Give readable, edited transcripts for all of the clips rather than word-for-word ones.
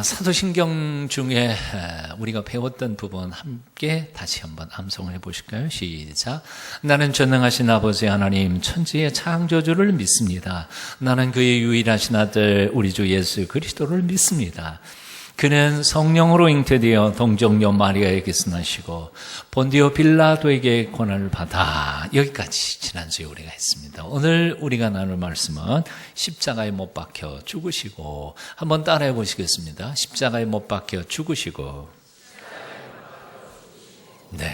사도신경 중에 우리가 배웠던 부분 함께 다시 한번 암송을 해보실까요? 시작. 나는 전능하신 아버지 하나님 천지의 창조주를 믿습니다. 나는 그의 유일하신 아들 우리 주 예수 그리스도를 믿습니다. 그는 성령으로 잉태되어 동정녀 마리아에게서 나시고 본디오 빌라도에게 고난을 받아. 여기까지 지난주에 우리가 했습니다. 오늘 우리가 나눌 말씀은 십자가에 못 박혀 죽으시고, 한번 따라해 보시겠습니다. 십자가에 못 박혀 죽으시고. 네.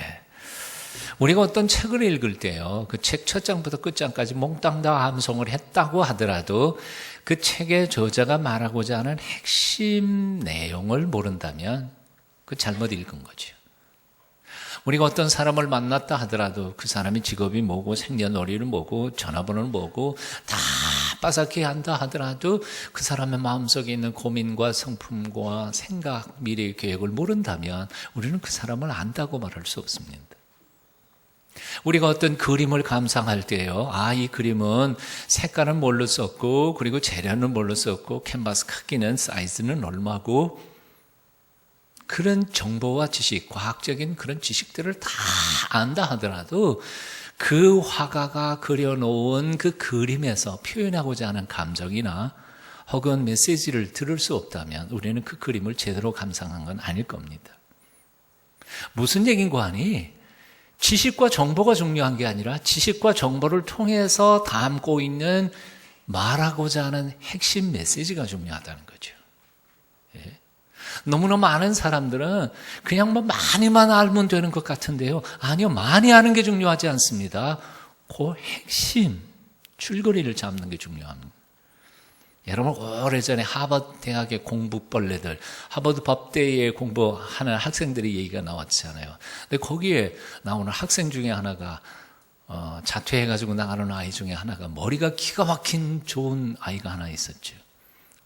우리가 어떤 책을 읽을 때요, 그 책 첫 장부터 끝장까지 몽땅 다 암송을 했다고 하더라도 그 책의 저자가 말하고자 하는 핵심 내용을 모른다면 그 잘못 읽은 거죠. 우리가 어떤 사람을 만났다 하더라도 그 사람이 직업이 뭐고 생년월일은 뭐고 전화번호는 뭐고 다 빠삭히 한다 하더라도 그 사람의 마음속에 있는 고민과 성품과 생각, 미래의 계획을 모른다면 우리는 그 사람을 안다고 말할 수 없습니다. 우리가 어떤 그림을 감상할 때요, 이 그림은 색깔은 뭘로 썼고, 그리고 재료는 뭘로 썼고, 캔버스 크기는, 사이즈는 얼마고, 그런 정보와 지식, 과학적인 그런 지식들을 다 안다 하더라도 그 화가가 그려놓은 그 그림에서 표현하고자 하는 감정이나 혹은 메시지를 들을 수 없다면 우리는 그 그림을 제대로 감상한 건 아닐 겁니다. 무슨 얘기인고 하니? 지식과 정보가 중요한 게 아니라 지식과 정보를 통해서 담고 있는 말하고자 하는 핵심 메시지가 중요하다는 거죠. 예. 너무나 많은 사람들은 그냥 많이만 알면 되는 것 같은데요. 아니요, 많이 아는 게 중요하지 않습니다. 그 핵심, 줄거리를 잡는 게 중요합니다. 여러분, 오래전에 하버드 대학의 공부벌레들, 하버드 법대에 공부하는 학생들의 얘기가 나왔잖아요. 근데 거기에 나오는 학생 중에 하나가 자퇴해가지고 나가는 아이 중에 하나가 머리가 기가 막힌 좋은 아이가 하나 있었죠.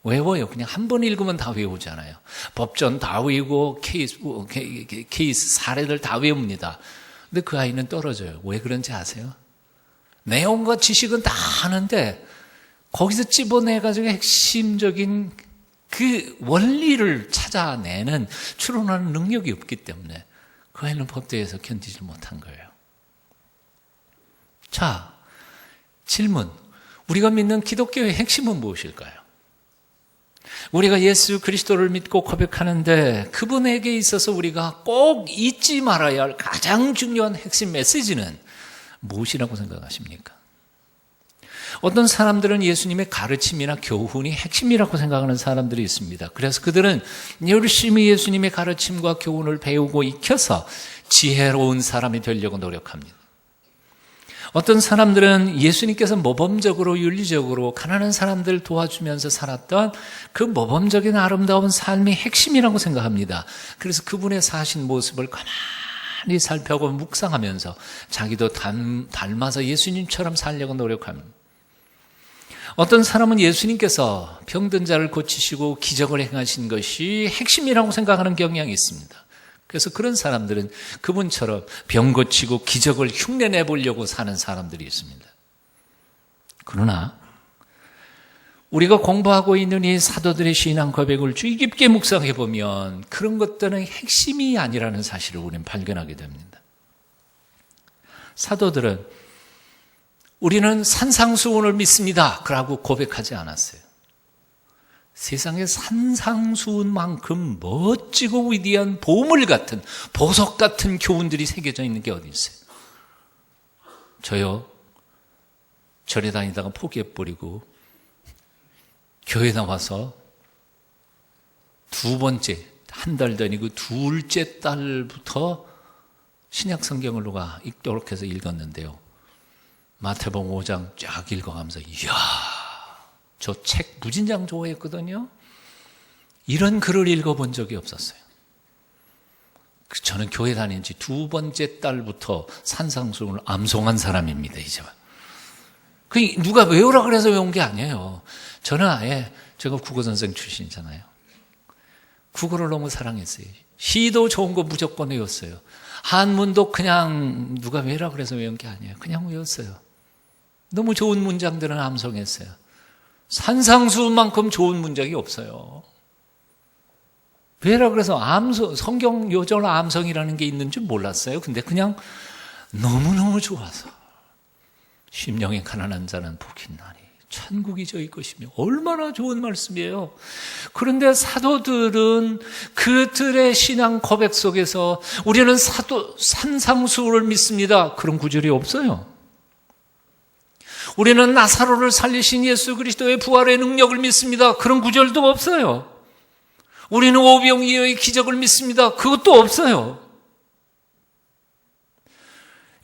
외워요. 그냥 한 번 읽으면 다 외우잖아요. 법전 다 외우고 케이스 사례들 다 외웁니다. 근데 그 아이는 떨어져요. 왜 그런지 아세요? 내용과 지식은 다 아는데 거기서 찝어내가지고 핵심적인 그 원리를 찾아내는, 추론하는 능력이 없기 때문에 그 아이는 법대에서 견디지 못한 거예요. 자, 질문. 우리가 믿는 기독교의 핵심은 무엇일까요? 우리가 예수 그리스도를 믿고 고백하는데 그분에게 있어서 우리가 꼭 잊지 말아야 할 가장 중요한 핵심 메시지는 무엇이라고 생각하십니까? 어떤 사람들은 예수님의 가르침이나 교훈이 핵심이라고 생각하는 사람들이 있습니다. 그래서 그들은 열심히 예수님의 가르침과 교훈을 배우고 익혀서 지혜로운 사람이 되려고 노력합니다. 어떤 사람들은 예수님께서 모범적으로 윤리적으로 가난한 사람들 도와주면서 살았던 그 모범적인 아름다운 삶이 핵심이라고 생각합니다. 그래서 그분의 사신 모습을 가만히 살펴보고 묵상하면서 자기도 닮아서 예수님처럼 살려고 노력합니다. 어떤 사람은 예수님께서 병든 자를 고치시고 기적을 행하신 것이 핵심이라고 생각하는 경향이 있습니다. 그래서 그런 사람들은 그분처럼 병 고치고 기적을 흉내내 보려고 사는 사람들이 있습니다. 그러나 우리가 공부하고 있는 이 사도들의 신앙 고백을 주의 깊게 묵상해 보면 그런 것들은 핵심이 아니라는 사실을 우리는 발견하게 됩니다. 사도들은 우리는 산상수훈을 믿습니다 라고 고백하지 않았어요. 세상에 산상수훈만큼 멋지고 위대한 보물 같은, 보석 같은 교훈들이 새겨져 있는 게 어디 있어요? 저요, 절에 다니다가 포기해버리고 교회 나와서 두 번째, 한 달 다니고 둘째 달부터 신약 성경을 누가 읽도록 해서 읽었는데요. 마태복음 5장 쫙 읽어가면서 이야, 저 책 무진장 좋아했거든요. 이런 글을 읽어본 적이 없었어요. 저는 교회 다닌 지 두 번째 달부터 산상수훈을 암송한 사람입니다. 이제 누가 외우라 그래서 외운 게 아니에요. 저는 아예, 제가 국어선생 출신이잖아요. 국어를 너무 사랑했어요. 시도 좋은 거 무조건 외웠어요. 한문도 그냥 누가 외우라 그래서 외운 게 아니에요. 그냥 외웠어요. 너무 좋은 문장들은 암송했어요. 산상수훈만큼 좋은 문장이 없어요. 왜라 그래서 성경 요절 암성이라는 게 있는 줄 몰랐어요. 근데 그냥 너무너무 좋아서 심령이 가난한 자는 복이 있나니 천국이 저희 것이며, 얼마나 좋은 말씀이에요. 그런데 사도들은 그들의 신앙 고백 속에서 우리는 산상수를 믿습니다, 그런 구절이 없어요. 우리는 나사로를 살리신 예수 그리스도의 부활의 능력을 믿습니다, 그런 구절도 없어요. 우리는 오병이어의 기적을 믿습니다, 그것도 없어요.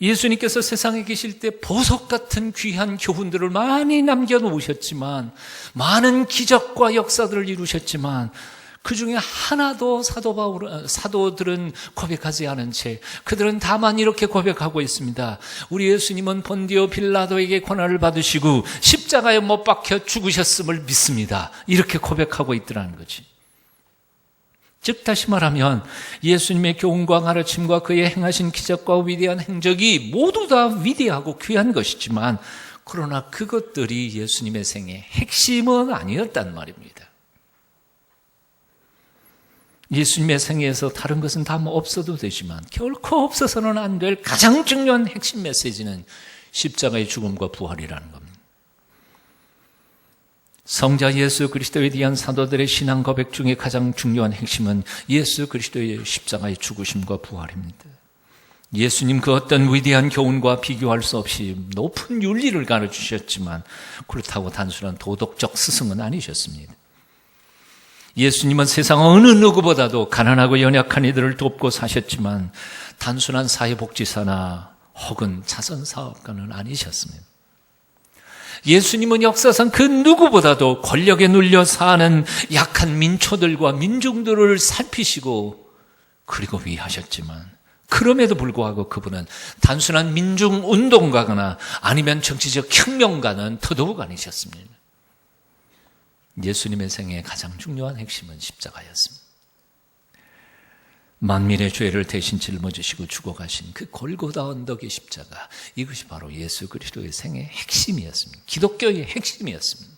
예수님께서 세상에 계실 때 보석 같은 귀한 교훈들을 많이 남겨놓으셨지만, 많은 기적과 역사들을 이루셨지만, 그 중에 하나도 사도들은 고백하지 않은 채 그들은 다만 이렇게 고백하고 있습니다. 우리 예수님은 본디오 빌라도에게 고난을 받으시고 십자가에 못 박혀 죽으셨음을 믿습니다, 이렇게 고백하고 있더라는 거지. 즉 다시 말하면 예수님의 교훈과 가르침과 그의 행하신 기적과 위대한 행적이 모두 다 위대하고 귀한 것이지만, 그러나 그것들이 예수님의 생의 핵심은 아니었단 말입니다. 예수님의 생애에서 다른 것은 다 없어도 되지만 결코 없어서는 안 될 가장 중요한 핵심 메시지는 십자가의 죽음과 부활이라는 겁니다. 성자 예수 그리스도에 대한 사도들의 신앙 고백 중에 가장 중요한 핵심은 예수 그리스도의 십자가의 죽으심과 부활입니다. 예수님 그 어떤 위대한 교훈과 비교할 수 없이 높은 윤리를 가르치셨지만, 그렇다고 단순한 도덕적 스승은 아니셨습니다. 예수님은 세상 어느 누구보다도 가난하고 연약한 이들을 돕고 사셨지만, 단순한 사회복지사나 혹은 자선사업가는 아니셨습니다. 예수님은 역사상 그 누구보다도 권력에 눌려 사는 약한 민초들과 민중들을 살피시고 그리고 위하셨지만, 그럼에도 불구하고 그분은 단순한 민중운동가거나 아니면 정치적 혁명가는 더더욱 아니셨습니다. 예수님의 생애의 가장 중요한 핵심은 십자가였습니다. 만민의 죄를 대신 짊어지시고 죽어가신 그 골고다 언덕의 십자가, 이것이 바로 예수 그리스도의 생애의 핵심이었습니다. 기독교의 핵심이었습니다.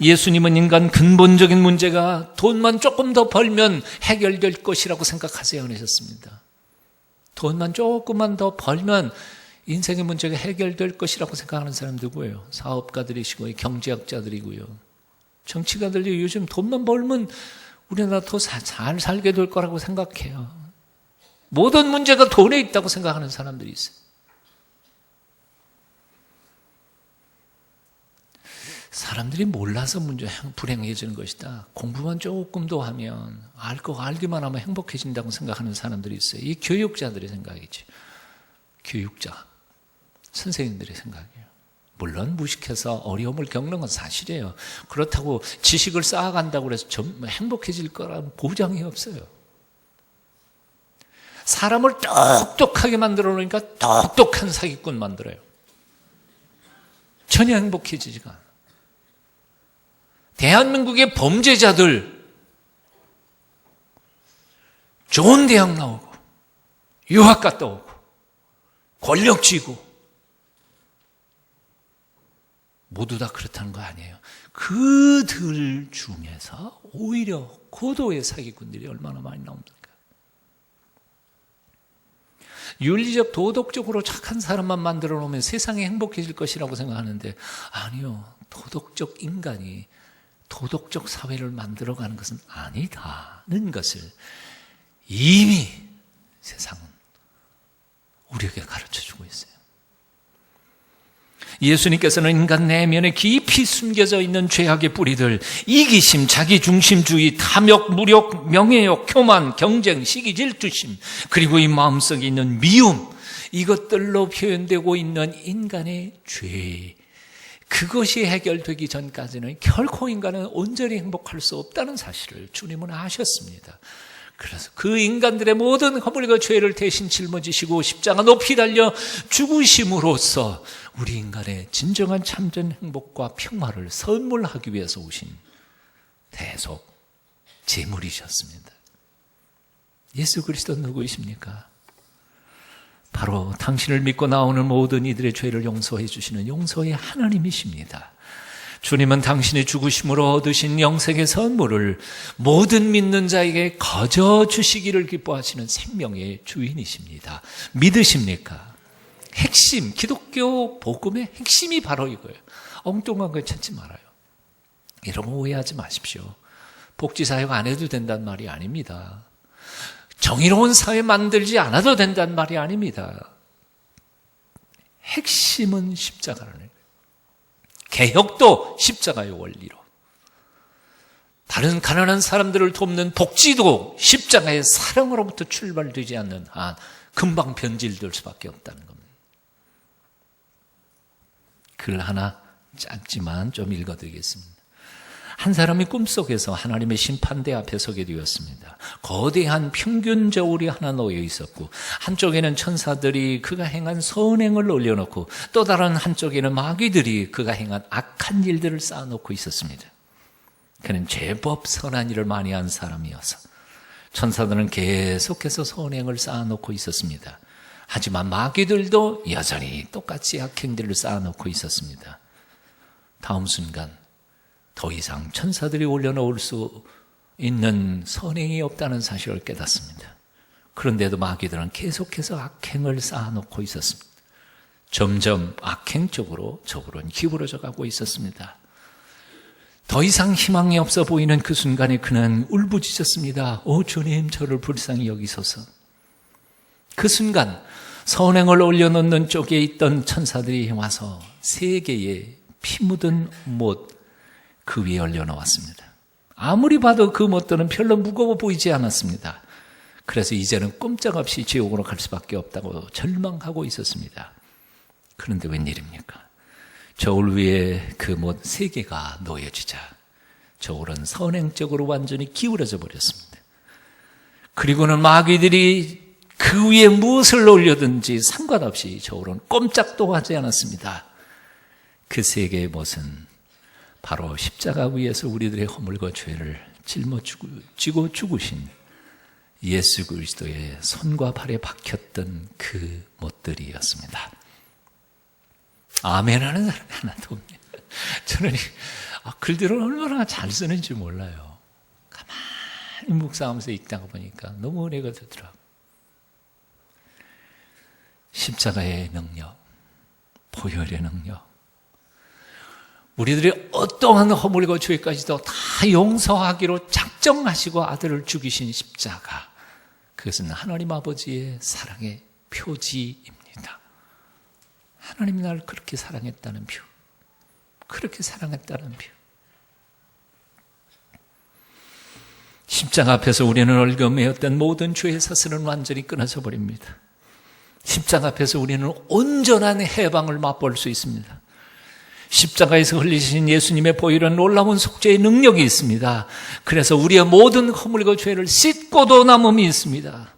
예수님은 인간 근본적인 문제가 돈만 조금 더 벌면 해결될 것이라고 생각하지 않으셨습니다. 돈만 조금만 더 벌면 인생의 문제가 해결될 것이라고 생각하는 사람들 누구예요? 사업가들이시고 경제학자들이고요. 정치가들이 요즘 돈만 벌면 우리나라 더 잘 살게 될 거라고 생각해요. 모든 문제가 돈에 있다고 생각하는 사람들이 있어요. 사람들이 몰라서 불행해지는 것이다. 공부만 조금 더 하면, 알기만 하면 행복해진다고 생각하는 사람들이 있어요. 이 교육자들의 생각이지. 교육자, 선생님들의 생각이에요. 물론 무식해서 어려움을 겪는 건 사실이에요. 그렇다고 지식을 쌓아간다고 해서 행복해질 거라는 보장이 없어요. 사람을 똑똑하게 만들어 놓으니까 똑똑한 사기꾼 만들어요. 전혀 행복해지지가 않아요. 대한민국의 범죄자들 좋은 대학 나오고 유학 갔다 오고 권력 쥐고 모두 다 그렇다는 거 아니에요. 그들 중에서 오히려 고도의 사기꾼들이 얼마나 많이 나옵니까? 윤리적 도덕적으로 착한 사람만 만들어 놓으면 세상이 행복해질 것이라고 생각하는데, 아니요. 도덕적 인간이 도덕적 사회를 만들어가는 것은 아니다는 것을 이미 세상은 우리에게 가르쳐주고 있어요. 예수님께서는 인간 내면에 깊이 숨겨져 있는 죄악의 뿌리들, 이기심, 자기중심주의, 탐욕, 무력, 명예욕, 교만, 경쟁, 시기, 질투심, 그리고 이 마음속에 있는 미움, 이것들로 표현되고 있는 인간의 죄, 그것이 해결되기 전까지는 결코 인간은 온전히 행복할 수 없다는 사실을 주님은 아셨습니다. 그래서 그 인간들의 모든 허물과 죄를 대신 짊어지시고 십자가 높이 달려 죽으심으로써 우리 인간의 진정한 참된 행복과 평화를 선물하기 위해서 오신 대속 제물이셨습니다. 예수 그리스도는 누구이십니까? 바로 당신을 믿고 나오는 모든 이들의 죄를 용서해 주시는 용서의 하나님이십니다. 주님은 당신의 죽으심으로 얻으신 영생의 선물을 모든 믿는 자에게 거저 주시기를 기뻐하시는 생명의 주인이십니다. 믿으십니까? 핵심, 기독교 복음의 핵심이 바로 이거예요. 엉뚱한 거 찾지 말아요. 이런 거 오해하지 마십시오. 복지사역 안 해도 된다는 말이 아닙니다. 정의로운 사회 만들지 않아도 된다는 말이 아닙니다. 핵심은 십자가라는 거예요. 개혁도 십자가의 원리로. 다른 가난한 사람들을 돕는 복지도 십자가의 사랑으로부터 출발되지 않는 한 금방 변질될 수밖에 없다는 겁니다. 글 하나 짧지만 좀 읽어드리겠습니다. 한 사람이 꿈속에서 하나님의 심판대 앞에 서게 되었습니다. 거대한 평균 저울이 하나 놓여 있었고 한쪽에는 천사들이 그가 행한 선행을 올려놓고 또 다른 한쪽에는 마귀들이 그가 행한 악한 일들을 쌓아놓고 있었습니다. 그는 제법 선한 일을 많이 한 사람이어서 천사들은 계속해서 선행을 쌓아놓고 있었습니다. 하지만 마귀들도 여전히 똑같이 악행들을 쌓아놓고 있었습니다. 다음 순간 더 이상 천사들이 올려놓을 수 있는 선행이 없다는 사실을 깨닫습니다. 그런데도 마귀들은 계속해서 악행을 쌓아놓고 있었습니다. 점점 악행 쪽으로 기울어져 가고 있었습니다. 더 이상 희망이 없어 보이는 그 순간에 그는 울부짖었습니다. 오 주님, 저를 불쌍히 여기소서. 그 순간 선행을 올려놓는 쪽에 있던 천사들이 와서 3개의 피 묻은 못 그 위에 올려놓았습니다. 아무리 봐도 그 못들은 별로 무거워 보이지 않았습니다. 그래서 이제는 꼼짝없이 지옥으로 갈 수밖에 없다고 절망하고 있었습니다. 그런데 웬일입니까? 저울 위에 그 못 3개가 놓여지자 저울은 선행적으로 완전히 기울어져 버렸습니다. 그리고는 마귀들이 그 위에 무엇을 올려든지 상관없이 저울은 꼼짝도 하지 않았습니다. 그 3개의 못은 바로 십자가 위에서 우리들의 허물과 죄를 짊어지고 죽으신 예수 그리스도의 손과 발에 박혔던 그 못들이었습니다. 아멘 하는 사람이 하나도 없네요. 저는 글들을 얼마나 잘 쓰는지 몰라요. 가만히 묵상하면서 읽다가 보니까 너무 은혜가 되더라고요. 십자가의 능력, 보혈의 능력, 우리들의 어떠한 허물과 죄까지도 다 용서하기로 작정하시고 아들을 죽이신 십자가, 그것은 하나님 아버지의 사랑의 표지입니다. 하나님이 나를 그렇게 사랑했다는 표, 그렇게 사랑했다는 표. 십자가 앞에서 우리는 얽어매었던 모든 죄의 사슬은 완전히 끊어져 버립니다. 십자가 앞에서 우리는 온전한 해방을 맛볼 수 있습니다. 십자가에서 흘리신 예수님의 보혈은 놀라운 속죄의 능력이 있습니다. 그래서 우리의 모든 허물과 죄를 씻고도 남음이 있습니다.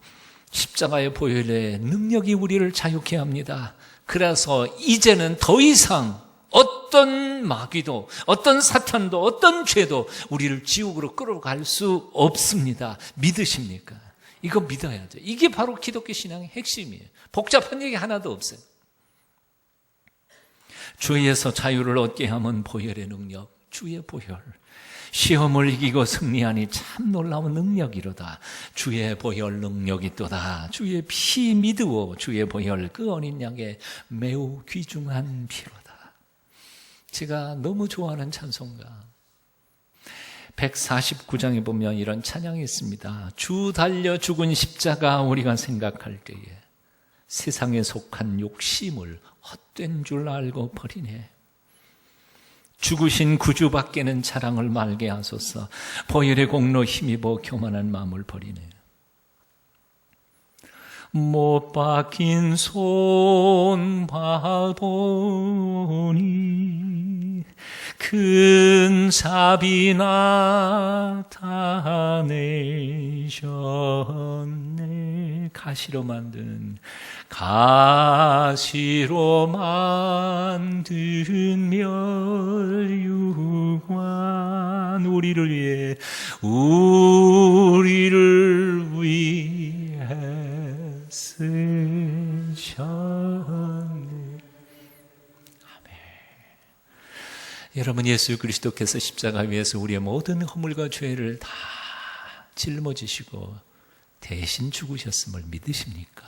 십자가의 보혈의 능력이 우리를 자유케 합니다. 그래서 이제는 더 이상 어떤 마귀도, 어떤 사탄도, 어떤 죄도 우리를 지옥으로 끌어갈 수 없습니다. 믿으십니까? 이거 믿어야죠. 이게 바로 기독교 신앙의 핵심이에요. 복잡한 얘기 하나도 없어요. 죄에서 자유를 얻게 하면 보혈의 능력, 주의 보혈. 시험을 이기고 승리하니 참 놀라운 능력이로다. 주의 보혈 능력이 또다. 주의 피 믿으오. 주의 보혈 그 어린 양의 매우 귀중한 피로다. 제가 너무 좋아하는 찬송가 149장에 보면 이런 찬양이 있습니다. 주 달려 죽은 십자가 우리가 생각할 때에 세상에 속한 욕심을 헛된 줄 알고 버리네. 죽으신 구주밖에는 자랑을 말게 하소서. 보혈의 공로 힘입어 교만한 마음을 버리네. 못 박힌 손 봐보니 큰 자비 나타내셨네. 가시로 만든 멸류관 우리를 위해 쓰셨네. 아멘. 여러분, 예수 그리스도께서 십자가 위에서 우리의 모든 허물과 죄를 다 짊어지시고 대신 죽으셨음을 믿으십니까?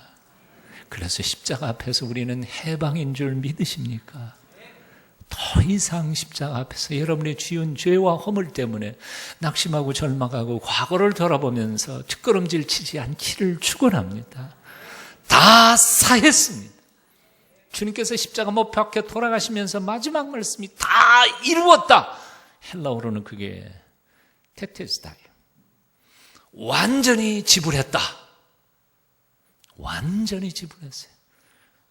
그래서 십자가 앞에서 우리는 해방인 줄 믿으십니까? 더 이상 십자가 앞에서 여러분의 지은 죄와 허물 때문에 낙심하고 절망하고 과거를 돌아보면서 뒷걸음질 치지 않기를 축원합니다. 다 사했습니다. 주님께서 십자가 못 박혀 돌아가시면서 마지막 말씀이 다 이루었다. 헬라어로는 그게 테테스타예요. 완전히 지불했다. 완전히 지불했어요.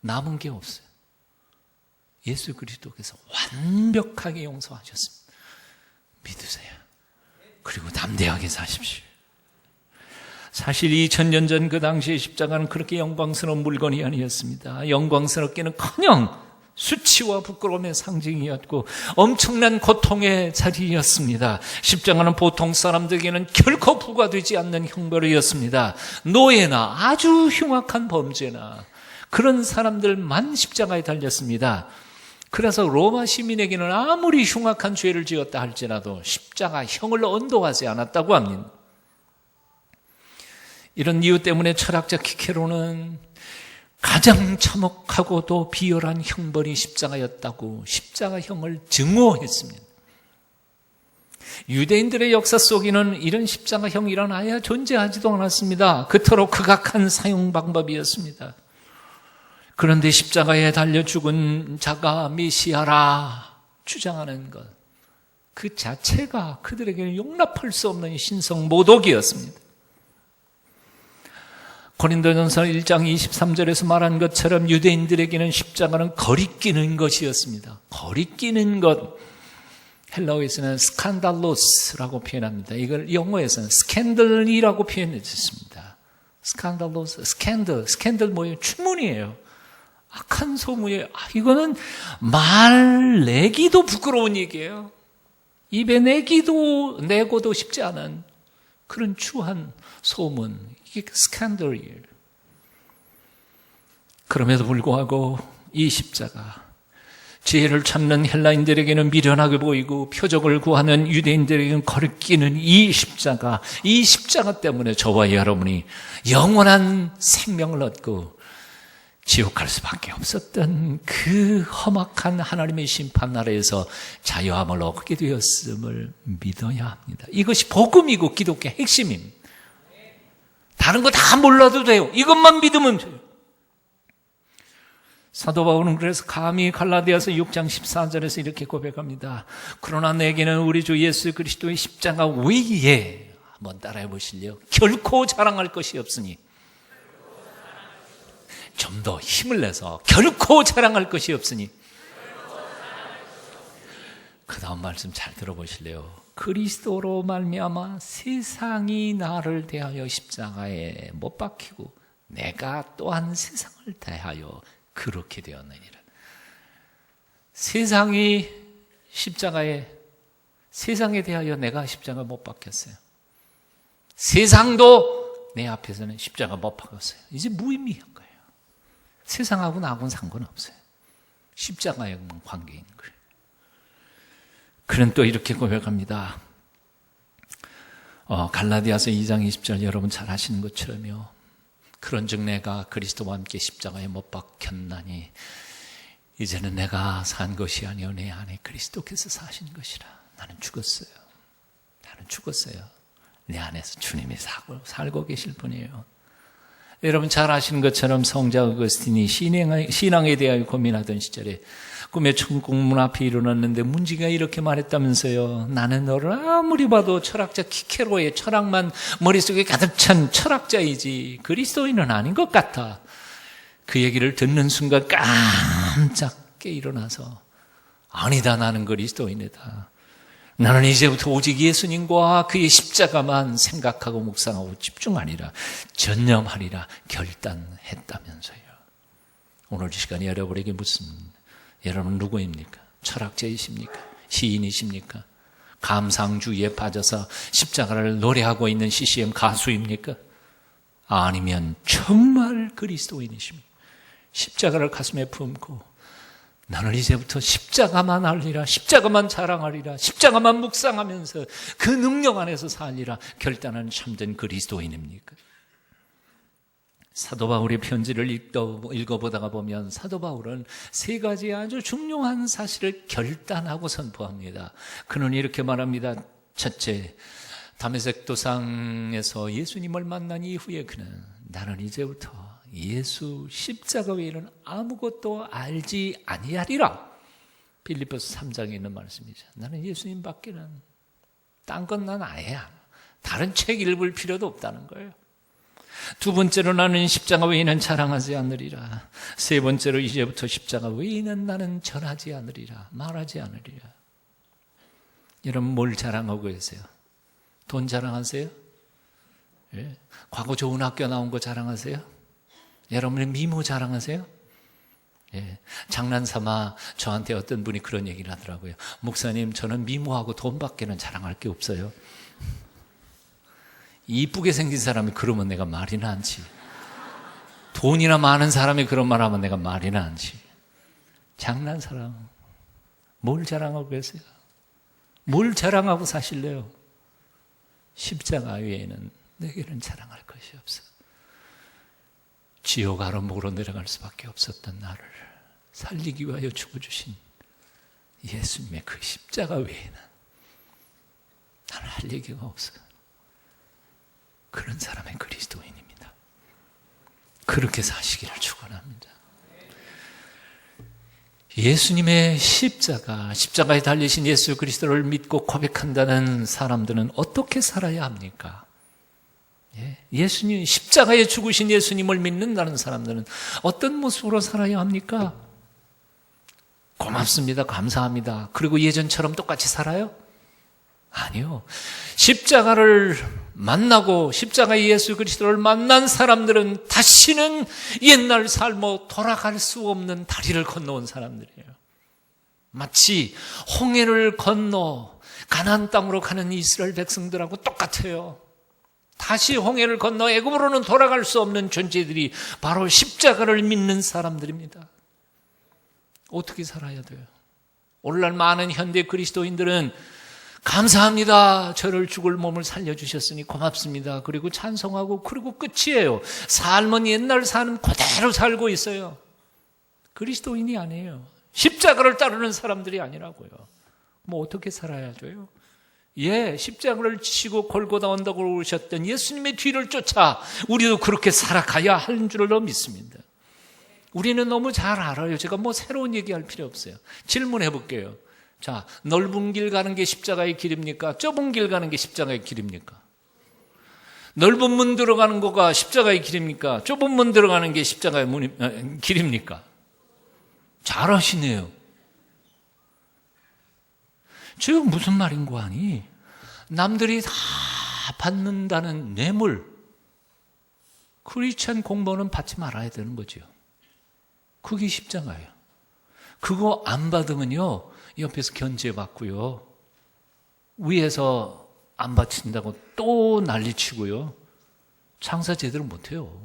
남은 게 없어요. 예수 그리스도께서 완벽하게 용서하셨습니다. 믿으세요. 그리고 담대하게 사십시오. 사실 2000년 전 그 당시에 십자가는 그렇게 영광스러운 물건이 아니었습니다. 영광스럽기는커녕 수치와 부끄러움의 상징이었고 엄청난 고통의 자리였습니다. 십자가는 보통 사람들에게는 결코 부과되지 않는 형벌이었습니다. 노예나 아주 흉악한 범죄나 그런 사람들만 십자가에 달렸습니다. 그래서 로마 시민에게는 아무리 흉악한 죄를 지었다 할지라도 십자가형을 언도하지 않았다고 합니다. 이런 이유 때문에 철학자 키케로는 가장 참혹하고도 비열한 형벌이 십자가였다고 십자가형을 증오했습니다. 유대인들의 역사 속에는 이런 십자가형이란 아예 존재하지도 않았습니다. 그토록 극악한 사용 방법이었습니다. 그런데 십자가에 달려 죽은 자가 메시아라 주장하는 것, 그 자체가 그들에게는 용납할 수 없는 신성 모독이었습니다. 고린도전서 1장 23절에서 말한 것처럼 유대인들에게는 십자가는 거리끼는 것이었습니다. 거리끼는 것, 헬라어에서는 스칸달로스라고 표현합니다. 이걸 영어에서는 스캔들이라고 표현했습니다. 스칸달로스, 스캔들 뭐예요? 추문이에요. 악한 소문이에요. 이거는 말 내기도 부끄러운 얘기예요. 입에 내고도 쉽지 않은 그런 추한 소문. 이게 스캔들이에요. 그럼에도 불구하고 이 십자가, 지혜를 찾는 헬라인들에게는 미련하게 보이고 표적을 구하는 유대인들에게는 거리끼는 이 십자가 때문에 저와 여러분이 영원한 생명을 얻고 지옥 갈 수밖에 없었던 그 험악한 하나님의 심판 나라에서 자유함을 얻게 되었음을 믿어야 합니다. 이것이 복음이고 기독교의 핵심입니다. 다른 거 다 몰라도 돼요. 이것만 믿으면 돼요. 사도 바울은 그래서 감히 갈라디아서 6장 14절에서 이렇게 고백합니다. 그러나 내게는 우리 주 예수 그리스도의 십자가 외에, 한번 따라해 보실래요? 결코 자랑할 것이 없으니. 좀 더 힘을 내서 결코 자랑할 것이 없으니. 그 다음 말씀 잘 들어보실래요? 그리스도로 말미암아 세상이 나를 대하여 십자가에 못 박히고 내가 또한 세상을 대하여 그렇게 되었느니라. 세상에 대하여 내가 십자가 못 박혔어요. 세상도 내 앞에서는 십자가 못 박았어요. 이제 무의미한 거예요. 세상하고 나하고는 상관없어요. 십자가에만 관계 있는 거예요. 그는 또 이렇게 고백합니다. 갈라디아서 2장 20절 여러분 잘 아시는 것처럼요. 그런즉 내가 그리스도와 함께 십자가에 못 박혔나니 이제는 내가 산 것이 아니요 내 안에 그리스도께서 사신 것이라. 나는 죽었어요. 내 안에서 주님이 살고 계실 분이에요. 여러분 잘 아시는 것처럼 성자 어거스틴이 신앙에 대하여 고민하던 시절에 꿈에 천국 문 앞에 일어났는데 문지가 이렇게 말했다면서요. 나는 너를 아무리 봐도 철학자 키케로의 철학만 머릿속에 가득 찬 철학자이지 그리스도인은 아닌 것 같아. 그 얘기를 듣는 순간 깜짝게 일어나서 아니다, 나는 그리스도인이다. 나는 이제부터 오직 예수님과 그의 십자가만 생각하고 묵상하고 집중하리라, 전념하리라 결단했다면서요. 오늘 이 시간에 여러분에게 묻습니다. 여러분 누구입니까? 철학자이십니까? 시인이십니까? 감상주의에 빠져서 십자가를 노래하고 있는 CCM 가수입니까? 아니면 정말 그리스도인이십니까? 십자가를 가슴에 품고 나는 이제부터 십자가만 알리라, 십자가만 자랑하리라, 십자가만 묵상하면서 그 능력 안에서 살리라 결단하는 참된 그리스도인입니까? 사도 바울의 편지를 읽어보다가 보면 사도 바울은 세 가지 아주 중요한 사실을 결단하고 선포합니다. 그는 이렇게 말합니다. 첫째, 다메섹 도상에서 예수님을 만난 이후에 그는 나는 이제부터 예수 십자가 외에는 아무것도 알지 아니하리라. 빌립보서 3장에 있는 말씀이죠. 나는 예수님 밖에는 딴 건 난 아예 다른 책 읽을 필요도 없다는 거예요. 두 번째로 나는 십자가 외에는 자랑하지 않으리라. 세 번째로 이제부터 십자가 외에는 나는 전하지 않으리라. 말하지 않으리라. 여러분 뭘 자랑하고 계세요? 돈 자랑하세요? 예? 과거 좋은 학교 나온 거 자랑하세요? 여러분의 미모 자랑하세요? 예. 장난삼아 저한테 어떤 분이 그런 얘기를 하더라고요. 목사님, 저는 미모하고 돈밖에는 자랑할 게 없어요. 이쁘게 생긴 사람이 그러면 내가 말이나 하지. 돈이나 많은 사람이 그런 말 하면 내가 말이나 하지. 장난사람. 뭘 자랑하고 계세요? 뭘 자랑하고 사실래요? 십자가 외에는 내게는 자랑할 것이 없어. 지옥 아름목으로 내려갈 수밖에 없었던 나를 살리기 위하여 죽어주신 예수님의 그 십자가 외에는 나는 할 얘기가 없어요. 그런 사람의 그리스도인입니다. 그렇게 사시기를 축원합니다. 예수님의 십자가에 달리신 예수 그리스도를 믿고 고백한다는 사람들은 어떻게 살아야 합니까? 예수님, 십자가에 죽으신 예수님을 믿는다는 사람들은 어떤 모습으로 살아야 합니까? 고맙습니다. 감사합니다. 그리고 예전처럼 똑같이 살아요? 아니요. 십자가를 만나고 십자가의 예수 그리스도를 만난 사람들은 다시는 옛날 삶으로 돌아갈 수 없는 다리를 건너온 사람들이에요. 마치 홍해를 건너 가나안 땅으로 가는 이스라엘 백성들하고 똑같아요. 다시 홍해를 건너 애굽으로는 돌아갈 수 없는 존재들이 바로 십자가를 믿는 사람들입니다. 어떻게 살아야 돼요? 오늘날 많은 현대 그리스도인들은 감사합니다. 저를 죽을 몸을 살려주셨으니 고맙습니다. 그리고 찬송하고 그리고 끝이에요. 삶은 옛날 삶 그대로 살고 있어요. 그리스도인이 아니에요. 십자가를 따르는 사람들이 아니라고요. 뭐 어떻게 살아야 돼요? 십자가를 지시고 골고다 언덕으로 오르셨던 예수님의 뒤를 쫓아 우리도 그렇게 살아가야 하는 줄로 믿습니다. 우리는 너무 잘 알아요. 제가 뭐 새로운 얘기할 필요 없어요. 질문해 볼게요. 자, 넓은 길 가는 게 십자가의 길입니까? 좁은 길 가는 게 십자가의 길입니까? 넓은 문 들어가는 거가 십자가의 길입니까? 좁은 문 들어가는 게 십자가의 길입니까? 잘하시네요. 지금 무슨 말인 거 아니? 남들이 다 받는다는 뇌물, 크리스찬 공무원은 받지 말아야 되는 거죠. 그게 십자가예요. 그거 안 받으면요, 옆에서 견제받고요, 위에서 안 바친다고 또 난리치고요, 장사 제대로 못해요.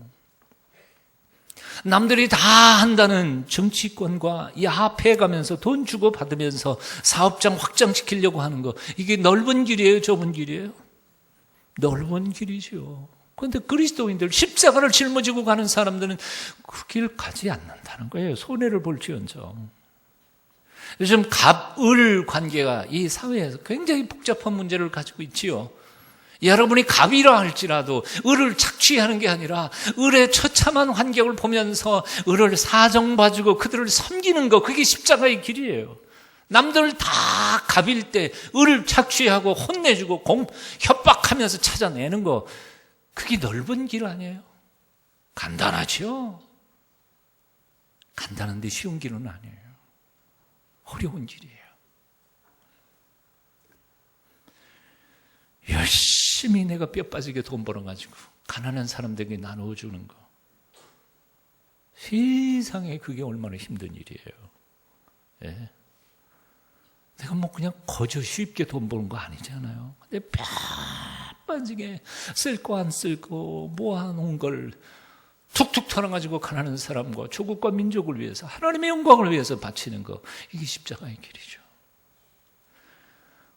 남들이 다 한다는 정치권과 야합해가면서 돈 주고 받으면서 사업장 확장시키려고 하는 거, 이게 넓은 길이에요? 좁은 길이에요? 넓은 길이죠. 그런데 그리스도인들, 십자가를 짊어지고 가는 사람들은 그 길 가지 않는다는 거예요. 손해를 볼지언정. 요즘 갑을 관계가 이 사회에서 굉장히 복잡한 문제를 가지고 있지요. 여러분이 갑이라 할지라도 을을 착취하는 게 아니라 을의 처참한 환경을 보면서 을을 사정봐주고 그들을 섬기는 거, 그게 십자가의 길이에요. 남들 다 갑일 때 을을 착취하고 혼내주고 협박하면서 찾아내는 거, 그게 넓은 길 아니에요? 간단하죠? 간단한데 쉬운 길은 아니에요. 어려운 길이에요. 열심히 내가 뼈 빠지게 돈 벌어가지고 가난한 사람들에게 나누어주는 거, 세상에 그게 얼마나 힘든 일이에요. 예. 내가 뭐 그냥 거저 쉽게 돈 버는 거 아니잖아요. 근데 뼈 빠지게 쓸 거 안 쓸 거 모아놓은 걸 툭툭 털어가지고 가난한 사람과 조국과 민족을 위해서 하나님의 영광을 위해서 바치는 거, 이게 십자가의 길이죠.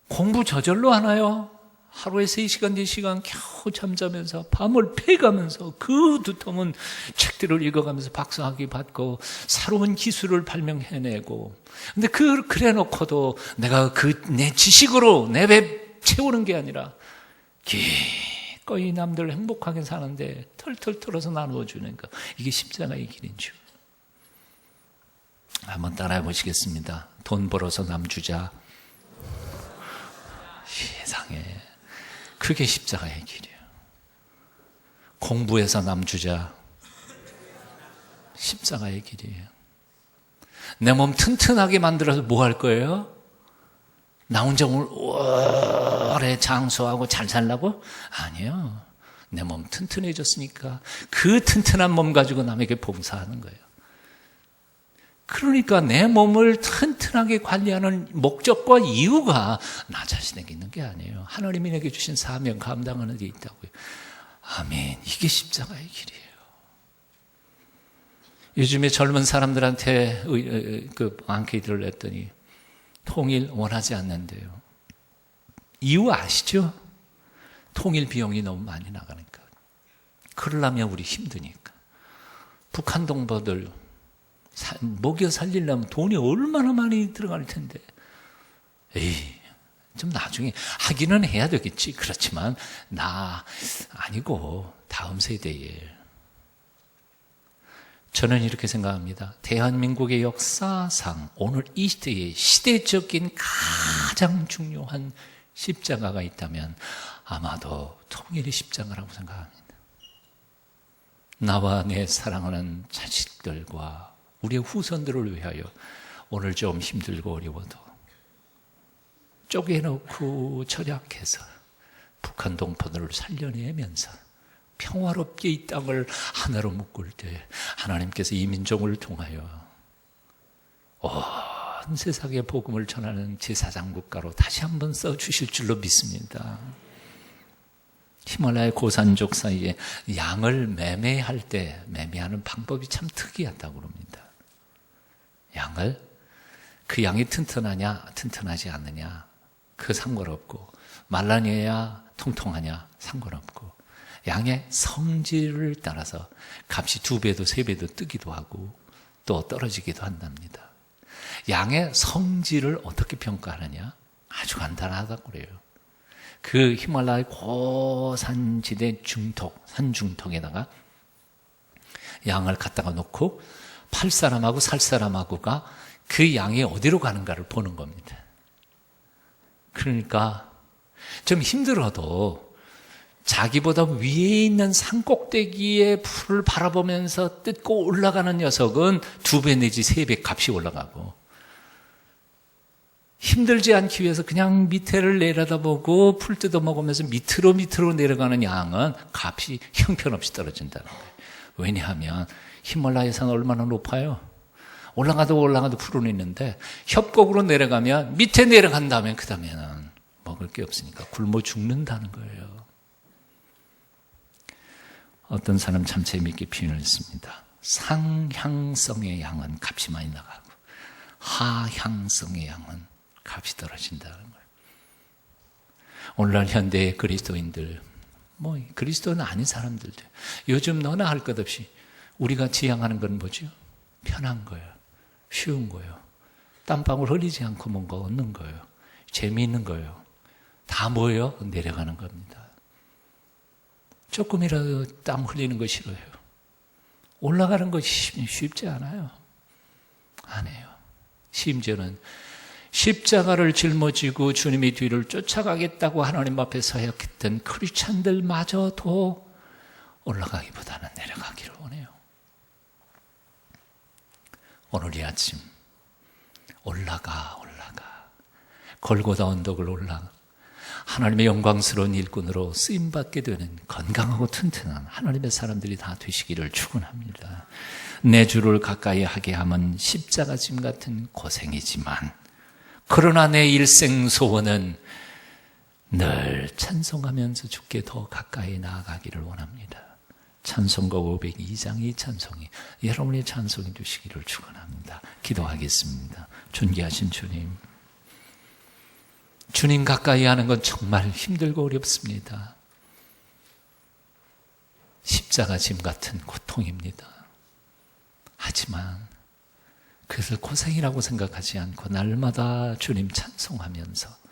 공부 저절로 하나요? 하루에 3시간, 4시간 겨우 잠자면서 밤을 패가면서 그 두터운 책들을 읽어가면서 박사학위 받고 새로운 기술을 발명해내고, 근데 그래 놓고도 내가 내 지식으로 내 배 채우는 게 아니라 기꺼이 남들 행복하게 사는데 털털 털어서 나누어주는 거, 이게 십자가의 길인 줄. 한번 따라해 보시겠습니다. 돈 벌어서 남 주자. 세상에, 그게 십자가의 길이에요. 공부해서 남 주자. 십자가의 길이에요. 내 몸 튼튼하게 만들어서 뭐 할 거예요? 나 혼자 오래 장수하고 잘 살라고? 아니요. 내 몸 튼튼해졌으니까 그 튼튼한 몸 가지고 남에게 봉사하는 거예요. 그러니까 내 몸을 튼튼하게 관리하는 목적과 이유가 나 자신에게 있는 게 아니에요. 하나님이 내게 주신 사명 감당하는 데 있다고요. 아멘. 이게 십자가의 길이에요. 요즘에 젊은 사람들한테 그 앙케이트를 냈더니 통일 원하지 않는데요. 이유 아시죠? 통일 비용이 너무 많이 나가니까. 그러려면 우리 힘드니까. 북한 동포들 먹여 살리려면 돈이 얼마나 많이 들어갈 텐데. 에이, 좀 나중에 하기는 해야 되겠지. 그렇지만 나 아니고 다음 세대에. 저는 이렇게 생각합니다. 대한민국의 역사상 오늘 이 시대에 시대적인 가장 중요한 십자가가 있다면 아마도 통일의 십자가라고 생각합니다. 나와 내 사랑하는 자식들과 우리의 후손들을 위하여 오늘 좀 힘들고 어려워도 쪼개놓고 절약해서 북한 동포들을 살려내면서 평화롭게 이 땅을 하나로 묶을 때 하나님께서 이 민족을 통하여 온 세상에 복음을 전하는 제사장 국가로 다시 한번 써주실 줄로 믿습니다. 히말라야 고산족 사이에 양을 매매할 때 매매하는 방법이 참 특이하다고 그럽니다. 양을, 그 양이 튼튼하냐 튼튼하지 않느냐 그 상관없고, 말라냐야 통통하냐 상관없고, 양의 성질을 따라서 값이 2배도 3배도 뜨기도 하고 또 떨어지기도 한답니다. 양의 성질을 어떻게 평가하느냐? 아주 간단하다고 그래요. 그 히말라야 고산지대 산중턱에다가 양을 갖다가 놓고 팔 사람하고 살 사람하고가 그 양이 어디로 가는가를 보는 겁니다. 그러니까 좀 힘들어도 자기보다 위에 있는 산꼭대기의 풀을 바라보면서 뜯고 올라가는 녀석은 2배 내지 3배 값이 올라가고, 힘들지 않기 위해서 그냥 밑에를 내려다보고 풀 뜯어 먹으면서 밑으로 내려가는 양은 값이 형편없이 떨어진다는 거예요. 왜냐하면 히말라야 산 얼마나 높아요? 올라가도 풀은 있는데 협곡으로 내려가면, 밑에 내려간 다음에 그 다음에는 먹을 게 없으니까 굶어 죽는다는 거예요. 어떤 사람 참 재미있게 표현을 했습니다. 상향성의 양은 값이 많이 나가고 하향성의 양은 값이 떨어진다는 거예요. 오늘날 현대의 그리스도인들, 그리스도는 아닌 사람들도 요즘 너나 할 것 없이 우리가 지향하는 건 뭐죠? 편한 거예요. 쉬운 거예요. 땀방울 흘리지 않고 뭔가 얻는 거예요. 재미있는 거예요. 다 뭐예요? 내려가는 겁니다. 조금이라도 땀 흘리는 거 싫어요. 올라가는 것이 쉽지 않아요. 안 해요. 심지어는 십자가를 짊어지고 주님의 뒤를 쫓아가겠다고 하나님 앞에 서약했던 크리스찬들마저도 올라가기보다는 내려가기를 원해요. 오늘 이 아침 올라가 골고다 언덕을 올라가 하나님의 영광스러운 일꾼으로 쓰임받게 되는 건강하고 튼튼한 하나님의 사람들이 다 되시기를 축원합니다. 내 주를 가까이 하게 함은 십자가 짐 같은 고생이지만, 그러나 내 일생 소원은 늘 찬송하면서 주께 더 가까이 나아가기를 원합니다. 찬송가 502장 이 찬송이 여러분의 찬송이 되시기를 축원합니다. 기도하겠습니다. 존귀하신 주님, 주님 가까이 하는 건 정말 힘들고 어렵습니다. 십자가 짐 같은 고통입니다. 하지만 그것을 고생이라고 생각하지 않고 날마다 주님 찬송하면서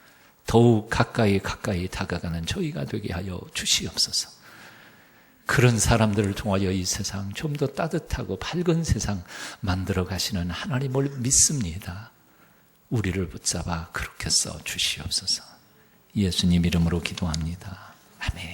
더욱 가까이 다가가는 저희가 되게 하여 주시옵소서. 그런 사람들을 통하여 이 세상 좀 더 따뜻하고 밝은 세상 만들어 가시는 하나님을 믿습니다. 우리를 붙잡아 그렇게 써 주시옵소서. 예수님 이름으로 기도합니다. 아멘.